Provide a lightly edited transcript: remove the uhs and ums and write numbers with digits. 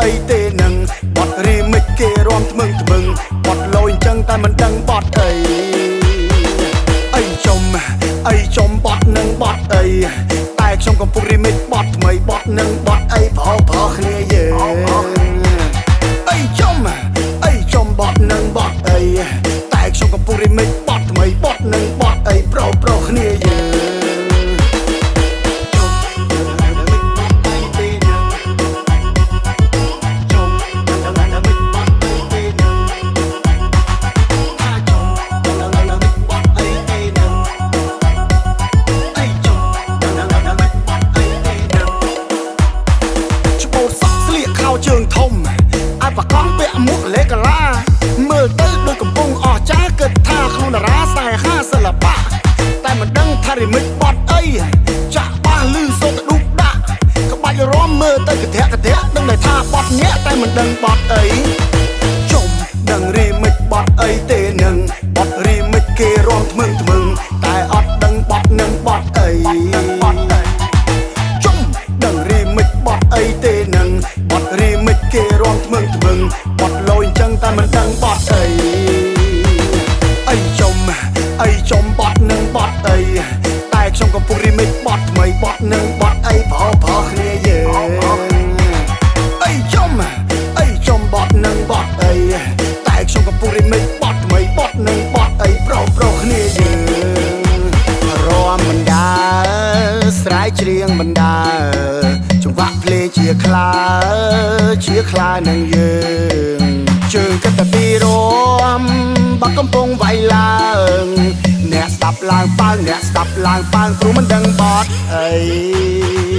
អីទេនឹងបត់រីមិចគេរំថ្មឹងបត់លយអញ្ចឹងតែមិនដឹងបត់អីអីចំបត់នឹងបត់អីតែខ្ញុំកំពុងរីមិចបត់ថ្មីបត់នឹងបត់អីប្រគ្នាយើងអីចំបត់នឹងបត់អីតែខ្ញុំកំពុងរីមិចបត់ថ្មីបត់នឹងបត់អីប្រគ្នាយើងជើងធំឲ្យបកង់ពាក់មួកលេកាឡាមើលទៅដូចកំពុងអស់ចាគិតថាក្នុងតារាខ្សែ5សិល្បៈតែមិនដឹងថារីមិចបត់អីចាក់បាសលឺសូត្រឌូបដាក់ក្បាច់រំមើលទៅកធាក់ដឹងតែថាបត់ញាក់តែមិនដឹងបត់អីជុំដឹងរីមិចបត់អីទេនឹងបត់រីមិចគេរំថ្មឹងតែអត់ដឹងបត់នឹងបត់អីជុំដឹងរីមិចបត់អីទេនឹងបត់រីមិចគេរំថ្មឹងបត់លយអញ្ចឹងតែមិនដឹងបត់អីអីចំបត់នឹងបត់អីតែខ្ញុំកំពុងរីមិចបត់ថ្មីបត់នឹងបត់អីប្រគ្នាយើងអីចំបត់នឹងបត់អីតែខ្ញុំកំពុងរីមិចបត់ថ្មីបត់នឹងបត់អីប្រគ្នាយើងរំមិនដើស្រែកច្រៀងមិនដើចង្វាក់ភ្លេងជាខ្លានឹងយើងជើងកតពីរំបាក់កំពុងវាយឡើងអ្នកស្ដាប់ឡើងប៉ើងគ្រូមិនដឹងបត់អី